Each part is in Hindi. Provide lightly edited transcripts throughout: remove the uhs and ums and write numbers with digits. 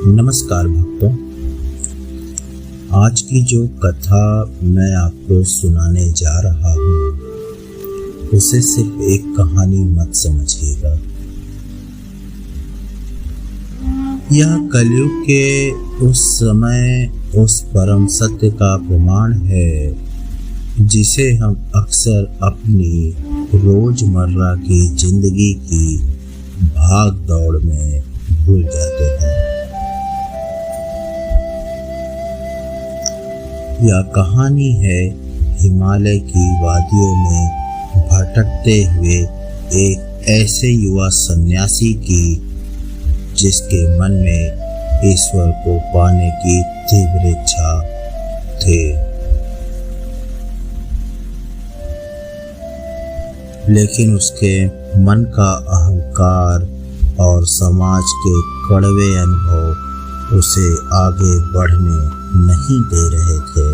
नमस्कार भक्तों, आज की जो कथा मैं आपको सुनाने जा रहा हूँ उसे सिर्फ एक कहानी मत समझिएगा। यह कलयुग के उस समय उस परम सत्य का प्रमाण है जिसे हम अक्सर अपनी रोजमर्रा की जिंदगी की भाग दौड़ में भूल जाते हैं। यह कहानी है हिमालय की वादियों में भटकते हुए एक ऐसे युवा सन्यासी की जिसके मन में ईश्वर को पाने की तीव्र इच्छा थी, लेकिन उसके मन का अहंकार और समाज के कड़वे अनुभव उसे आगे बढ़ने नहीं दे रहे थे।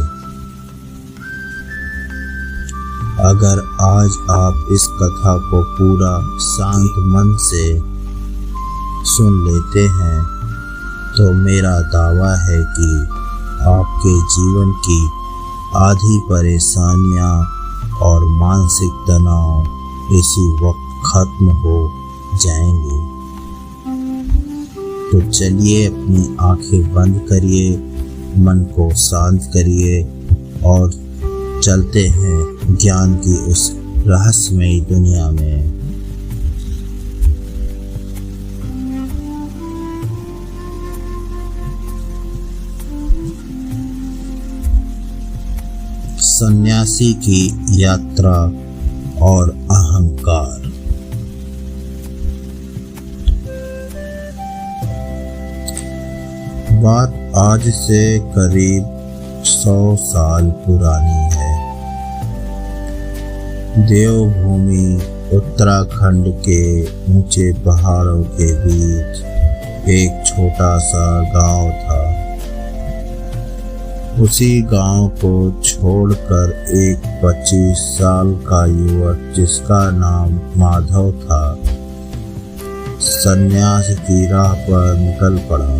अगर आज आप इस कथा को पूरा शांत मन से सुन लेते हैं तो मेरा दावा है कि आपके जीवन की आधी परेशानियां और मानसिक तनाव इसी वक्त खत्म हो जाएंगे। तो चलिए अपनी आंखें बंद करिए, मन को शांत करिए और चलते हैं ज्ञान की उस रहस्यमयी दुनिया में। सन्यासी की यात्रा और अहंकार। बात आज से करीब 100 साल पुरानी है। देवभूमि उत्तराखंड के ऊंचे पहाड़ों के बीच एक छोटा सा गांव था। उसी गांव को छोड़कर एक 25 साल का युवक जिसका नाम माधव था सन्यास की राह पर निकल पड़ा।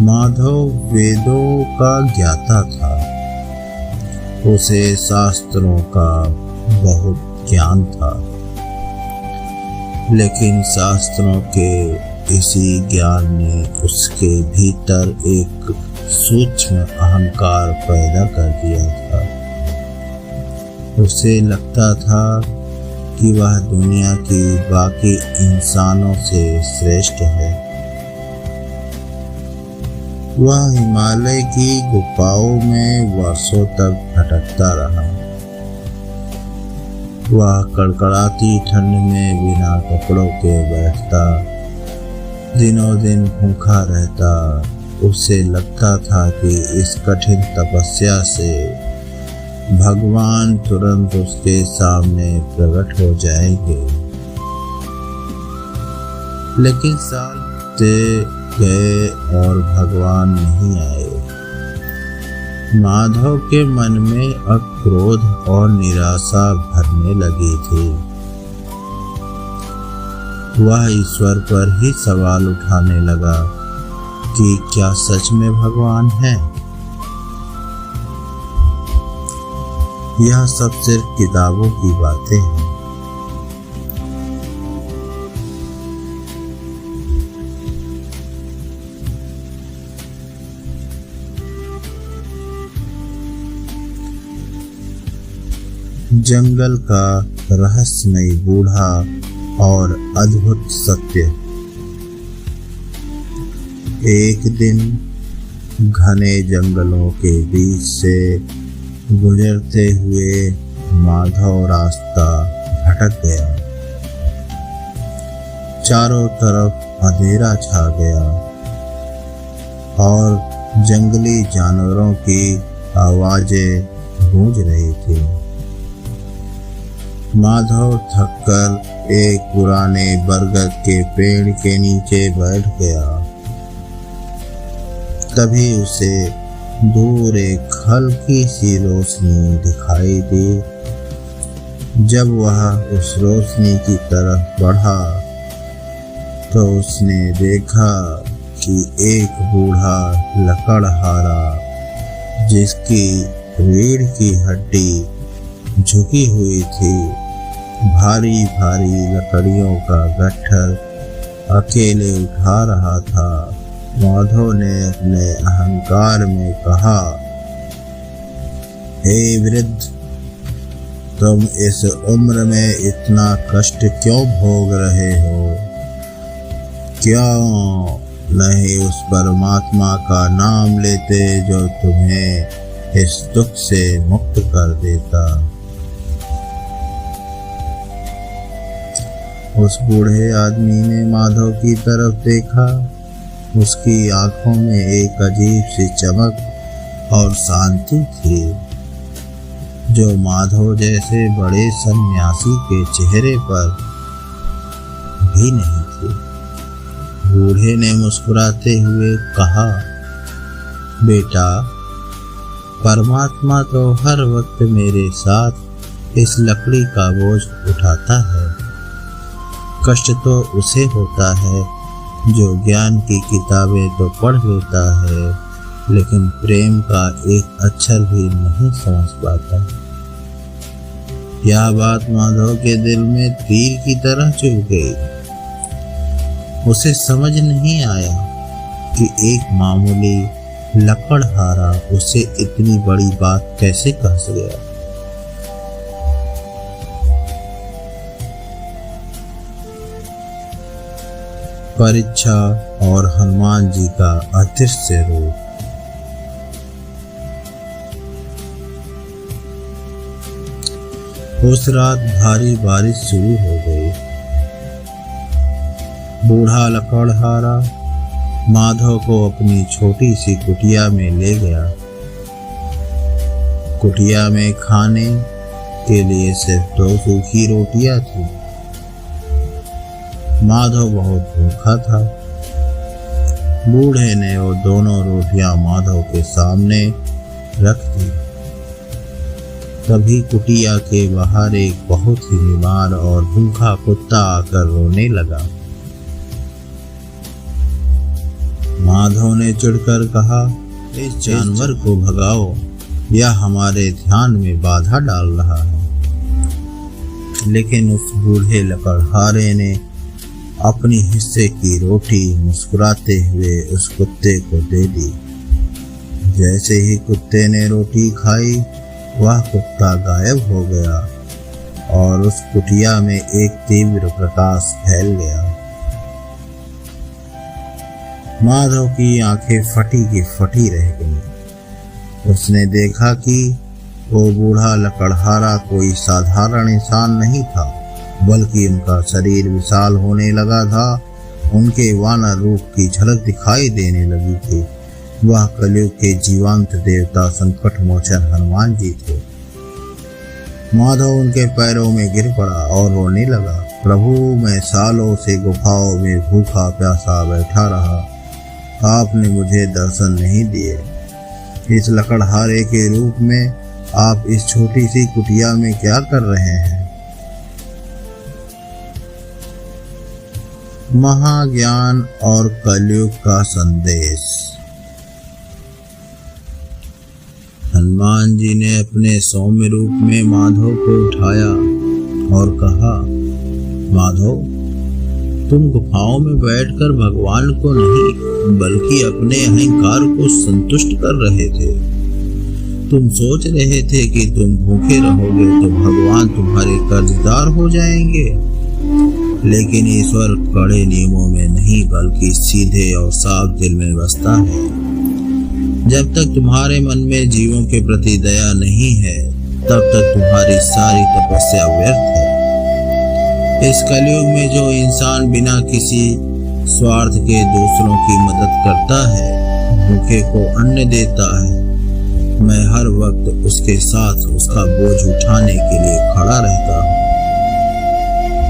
माधव वेदों का ज्ञाता था। उसे शास्त्रों का बहुत ज्ञान था, लेकिन शास्त्रों के इसी ज्ञान ने उसके भीतर एक सूक्ष्म अहंकार पैदा कर दिया था। उसे लगता था कि वह दुनिया की बाकी इंसानों से श्रेष्ठ है। वह हिमालय की गुफाओं में वर्षों तक भटकता रहा। वह कड़कड़ाती ठंड में बिना कपड़ों के बैठता, दिनों दिन भूखा रहता। उसे लगता था कि इस कठिन तपस्या से भगवान तुरंत उसके सामने प्रकट हो जाएंगे, लेकिन साल गए और भगवान नहीं आए। माधव के मन में अब क्रोध और निराशा भरने लगी थी। वह ईश्वर पर ही सवाल उठाने लगा कि क्या सच में भगवान है? यह सब सिर्फ किताबों की बातें हैं। जंगल का रहस्यमयी बूढ़ा और अद्भुत सत्य। एक दिन घने जंगलों के बीच से गुजरते हुए माधव रास्ता भटक गया। चारों तरफ अंधेरा छा गया और जंगली जानवरों की आवाजें गूंज रही थी। माधव थककर एक पुराने बरगद के पेड़ के नीचे बैठ गया। तभी उसे दूर एक हल्की सी रोशनी दिखाई दी। जब वह उस रोशनी की तरफ बढ़ा तो उसने देखा कि एक बूढ़ा लकड़हारा जिसकी रीढ़ की हड्डी झुकी हुई थी, भारी भारी लकड़ियों का गट्ठर अकेले उठा रहा था। माधव ने अपने अहंकार में कहा, हे वृद्ध, तुम इस उम्र में इतना कष्ट क्यों भोग रहे हो? क्यों नहीं उस परमात्मा का नाम लेते जो तुम्हें इस दुख से मुक्त कर देता? उस बूढ़े आदमी ने माधव की तरफ देखा। उसकी आंखों में एक अजीब सी चमक और शांति थी जो माधव जैसे बड़े सन्यासी के चेहरे पर भी नहीं थी। बूढ़े ने मुस्कुराते हुए कहा, बेटा, परमात्मा तो हर वक्त मेरे साथ इस लकड़ी का बोझ उठाता है। कष्ट तो उसे होता है जो ज्ञान की किताबें तो पढ़ लेता है, लेकिन प्रेम का एक अक्षर भी नहीं समझ पाता। यह बात माधव के दिल में तीर की तरह चुभ गई। उसे समझ नहीं आया कि एक मामूली लकड़हारा उसे इतनी बड़ी बात कैसे कह गया। परीक्षा और हनुमान जी का अदृश्य रूप। उस रात भारी बारिश शुरू हो गई। बूढ़ा लकड़हारा माधव को अपनी छोटी सी कुटिया में ले गया। कुटिया में खाने के लिए सिर्फ 2 सूखी रोटियां थी। माधव बहुत भूखा था। बूढ़े ने वो दोनों रोटियां माधव के सामने रख दी। तभी कुटिया के बाहर एक बहुत ही बीमार और भूखा कुत्ता आकर रोने लगा। माधव ने चिढ़कर कहा, इस जानवर को भगाओ, यह हमारे ध्यान में बाधा डाल रहा है। लेकिन उस बूढ़े लकड़हारे ने अपनी हिस्से की रोटी मुस्कुराते हुए उस कुत्ते को दे दी। जैसे ही कुत्ते ने रोटी खाई, वह कुत्ता गायब हो गया और उस कुटिया में एक तीव्र प्रकाश फैल गया। माधव की आंखें फटी की फटी रह गईं। उसने देखा कि वो बूढ़ा लकड़हारा कोई साधारण इंसान नहीं था, बल्कि उनका शरीर विशाल होने लगा था। उनके वानर रूप की झलक दिखाई देने लगी थी। वह कलयुग के जीवंत देवता संकट मोचन हनुमान जी थे। माधव उनके पैरों में गिर पड़ा और रोने लगा, प्रभु, मैं सालों से गुफाओं में भूखा प्यासा बैठा रहा, आपने मुझे दर्शन नहीं दिए। इस लकड़हारे के रूप में आप इस छोटी सी कुटिया में क्या कर रहे हैं? महाज्ञान और कलयुग का संदेश। हनुमान जी ने अपने सौम्य रूप में माधव को उठाया और कहा, माधव, तुम गुफाओं में बैठकर भगवान को नहीं बल्कि अपने अहंकार को संतुष्ट कर रहे थे। तुम सोच रहे थे कि तुम भूखे रहोगे तो भगवान तुम्हारे कर्जदार हो जाएंगे। लेकिन ईश्वर कड़े नियमों में नहीं बल्कि सीधे और साफ दिल में बसता है। जब तक तुम्हारे मन में जीवों के प्रति दया नहीं है, तब तक तुम्हारी सारी तपस्या व्यर्थ है। इस कलयुग में जो इंसान बिना किसी स्वार्थ के दूसरों की मदद करता है, भूखे को अन्न देता है, मैं हर वक्त उसके साथ उसका बोझ उठाने के लिए खड़ा रहता हूँ।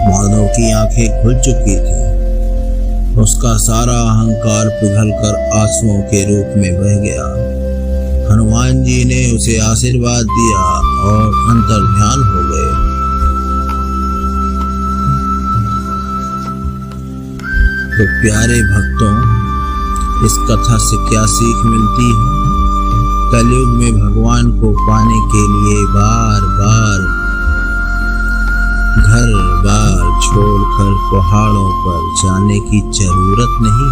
माधव की आंखें खुल चुकी थी। उसका सारा अहंकार पिघलकर आंसुओं के रूप में बह गया। हनुमान जी ने उसे आशीर्वाद दिया और अंतर्ध्यान हो गए। तो प्यारे भक्तों, इस कथा से क्या सीख मिलती है? कलयुग में भगवान को पाने के लिए बार बार घर बार छोड़कर पहाड़ों पर जाने की जरूरत नहीं।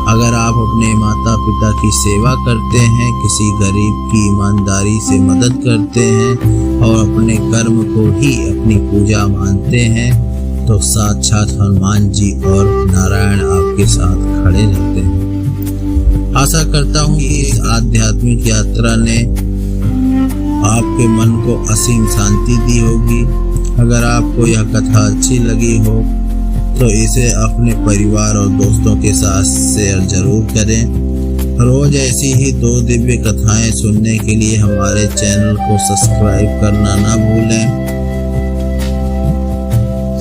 अगर आप अपने माता पिता की सेवा करते हैं, किसी गरीब की ईमानदारी से मदद करते हैं और अपने कर्म को ही अपनी पूजा मानते हैं, तो साक्षात हनुमान जी और नारायण आपके साथ खड़े रहते हैं। आशा करता हूँ कि इस आध्यात्मिक यात्रा ने आपके मन को असीम शांति दी होगी। अगर आपको यह कथा अच्छी लगी हो तो इसे अपने परिवार और दोस्तों के साथ शेयर जरूर करें। रोज ऐसी ही 2 दिव्य कथाएं सुनने के लिए हमारे चैनल को सब्सक्राइब करना ना भूलें।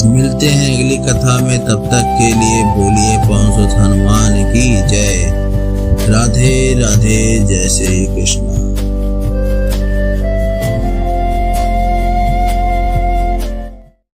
मिलते हैं अगली कथा में, तब तक के लिए बोलिए पवन सुत हनुमान की जय। राधे राधे, जय श्री कृष्ण।